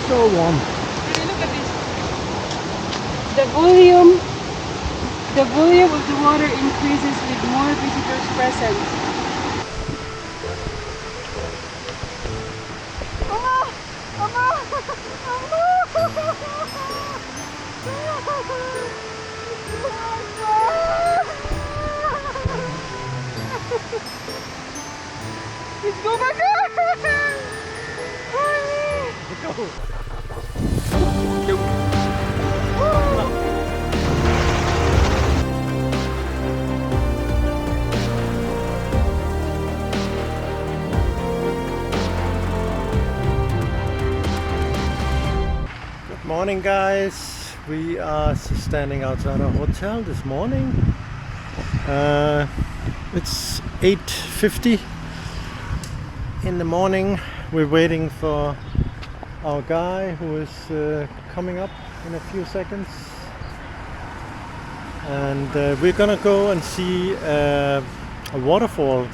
so warm. Really, look at this. The volume of the water increases with more visitors present. Let's go back! Go. Good morning, guys. We are standing outside our hotel this morning. It's 8:50 in the morning. We're waiting for our guy who is coming up in a few seconds, and we're gonna go and see a waterfall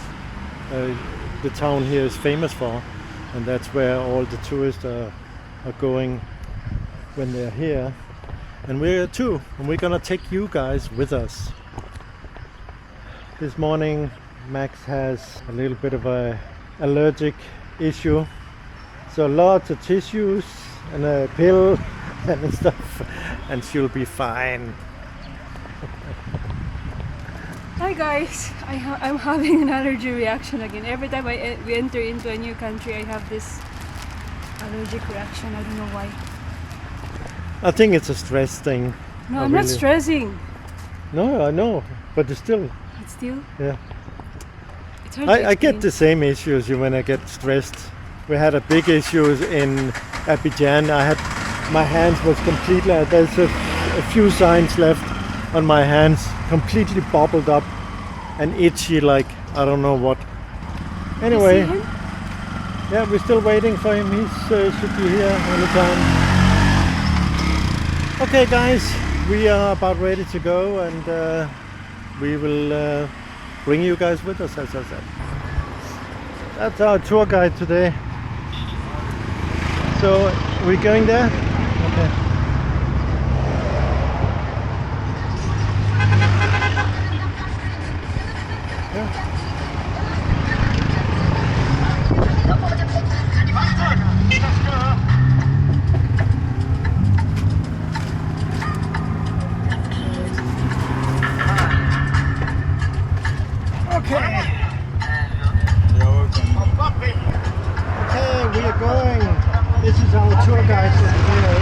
the town here is famous for, and that's where all the tourists are going when they're here, and we're too, and we're gonna take you guys with us. This morning Max has a little bit of a allergic issue, so lots of tissues and a pill and stuff, and she'll be fine. Hi guys, I'm having an allergy reaction again. Every time we enter into a new country, I have this allergic reaction. I don't know why. I think it's a stress thing. No, I'm not stressing. No, I know, but it's still. It's still? Yeah. It's hard to I get the same issues when I get stressed. We had a big issue in Abidjan. My hands was completely, there's a few signs left on my hands, completely bubbled up and itchy, like I don't know what. Anyway, yeah, we're still waiting for him. He should be here anytime. Okay guys, we are about ready to go, and we will bring you guys with us, as I said. That's our tour guide today. So we're going there? Okay. Yeah. Okay, we are going. This is our tour guide for today.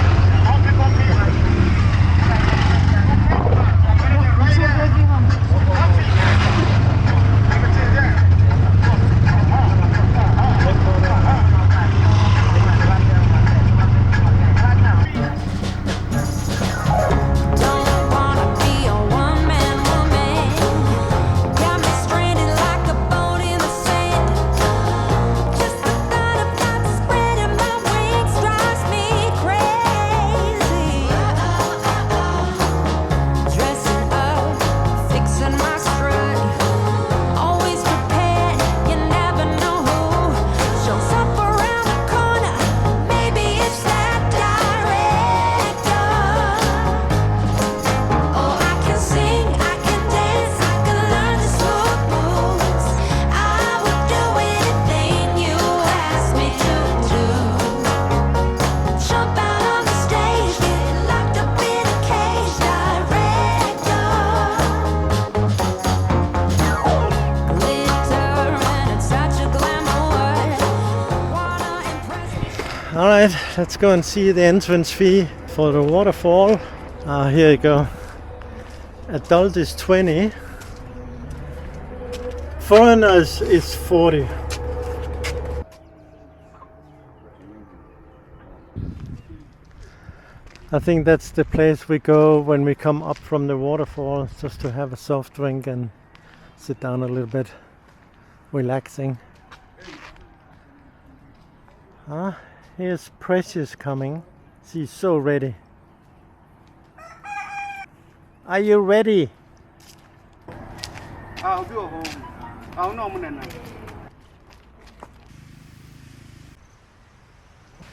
Alright, let's go and see the entrance fee for the waterfall. Here you go. Adult is 20. Foreigners is 40. I think that's the place we go when we come up from the waterfall, just to have a soft drink and sit down a little bit, relaxing. Here's Precious coming. She's so ready. Are you ready?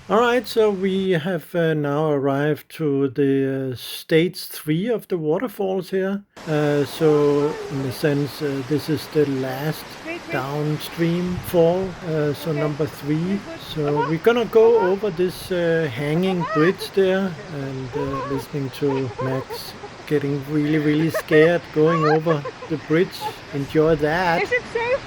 All right, so we have now arrived to the stage 3 of the waterfalls here. So in a sense, this is the last downstream fall, so number 3. So we're gonna go over this hanging bridge there and listening to Max getting really scared going over the bridge. Enjoy that. Is it safe?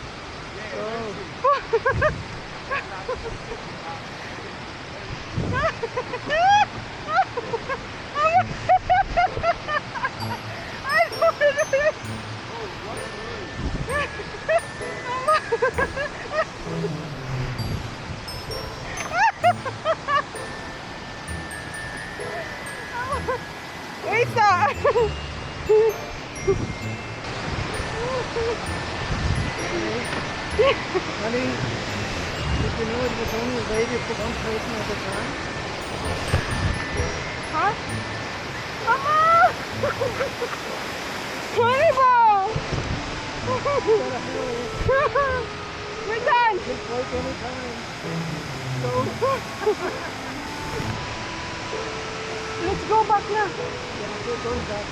Wait, stop! Honey, did you know it was only radio for one person at a time? Huh? Mama! Volleyball! We're done! You can break any time. Let's go back now. Yeah, we're going back.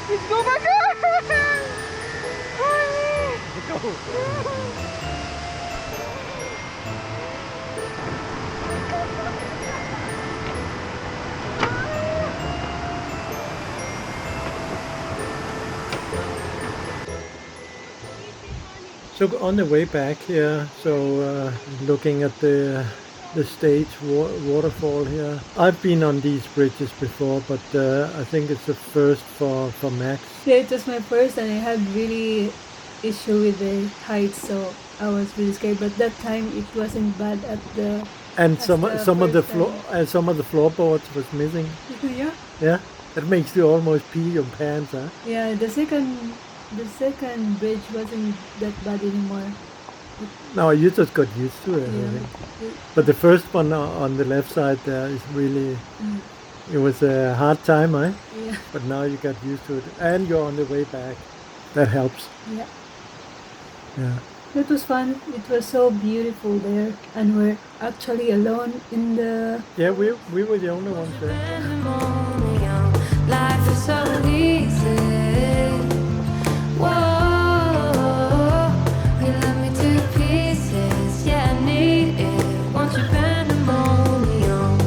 Let's go back. Go. So on the way back here, so looking at the stage waterfall here. I've been on these bridges before, but I think it's the first for Max. Yeah, it was my first, and I had really issue with the heights, so I was really scared. But that time it wasn't bad at the. And That's some the of the first some of the floorboards was missing. Yeah. Yeah, that makes you almost pee your pants, huh? Yeah, the second bridge wasn't that bad anymore. No, you just got used to it, I Yeah. think. But the first one on the left side there is really, it was a hard time, eh? Yeah. But now you got used to it, and you're on the way back. That helps. Yeah. Yeah. It was fun. It was so beautiful there, and we're actually alone in the. Yeah, we were the only ones there. Life is so easy. Whoa, you love me to pieces. Yeah, I need it. Want your pandemonium.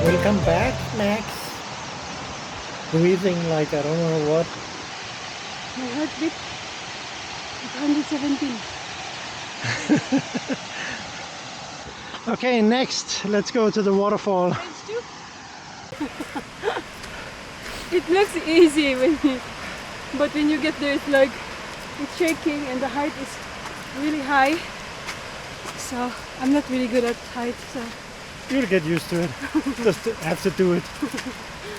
Welcome back, Max. Breathing like I don't know what. My heartbeat 117. Okay, next, let's go to the waterfall. It looks easy but when you get there, it's shaking, and the height is really high. So I'm not really good at height. So You'll get used to it. Just have to do it.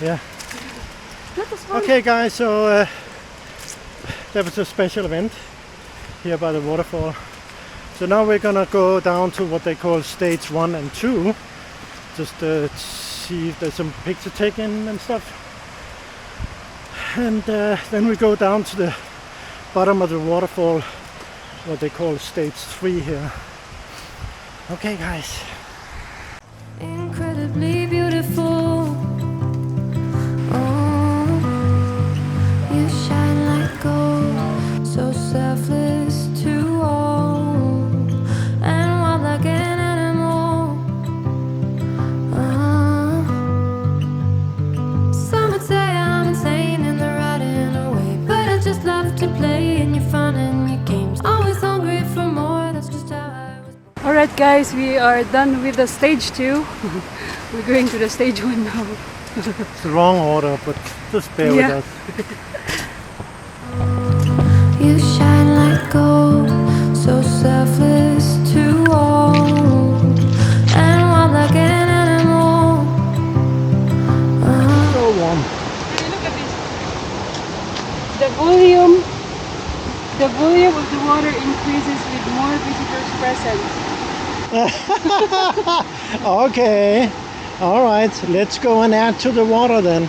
Yeah. that was fun. Okay, guys. So that was a special event here by the waterfall. So now we're gonna go down to what they call stage 1 and 2. Just see if there's some picture taken and stuff. And then we go down to the bottom of the waterfall, what they call stage 3 here. Okay, guys. Incredibly beautiful. Oh, you shine like gold, so selfless to all, and wild like an animal. Some would say I'm insane in the right and the way, but I just love to play in your fun and your games. Always hungry for more. That's just how I was. Alright guys, we are done with the stage 2. We're going to the stage 1 now. It's the wrong order, but just bear with us. You shine like gold, so selfless to all, water increases with more visitors present. Okay, all right, let's go and add to the water then.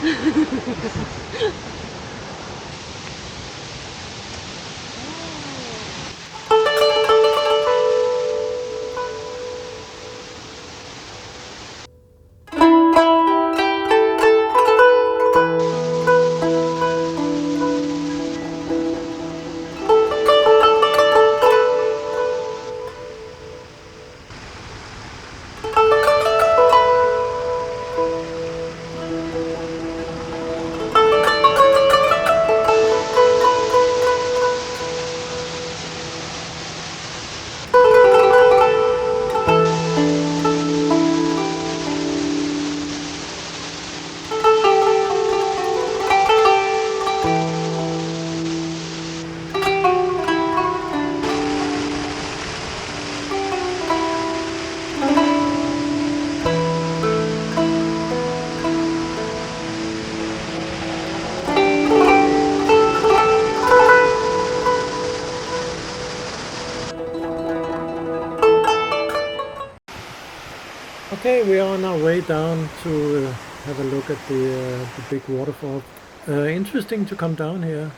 Okay, we are on our way down to have a look at the big waterfall. Interesting to come down here.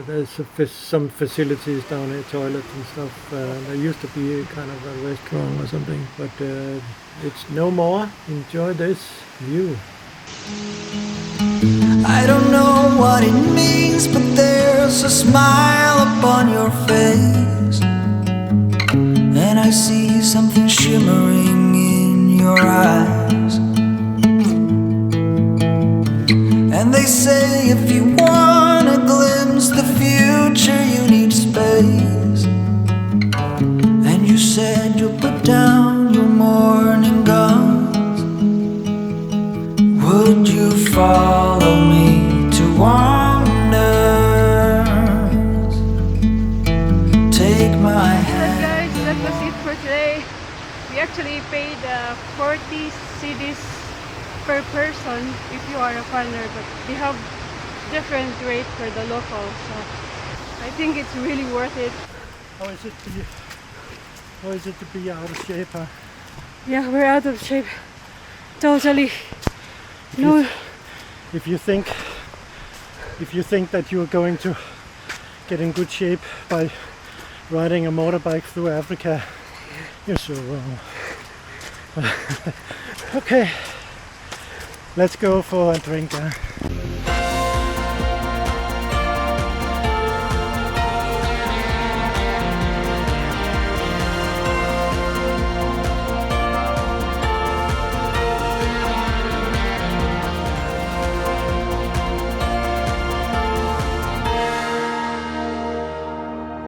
There's some facilities down here, toilets and stuff. There used to be kind of a restaurant or something, but it's no more. Enjoy this view. I don't know what it means, but there's a smile upon your face, and I see something shimmering in your eyes. And they say if you wanna glimpse the future, you need space. And you said you'll put down your morning guns. Would you follow me to wonders? Take my hand. Guys, that was it for today. We actually paid 40 cedis per person if you are a foreigner, but they have different rate for the local, so I think it's really worth it. How is it to be out of shape, huh? Yeah, we're out of shape. Totally. No. If you think that you're going to get in good shape by riding a motorbike through Africa, you're so wrong. Okay, let's go for a drink.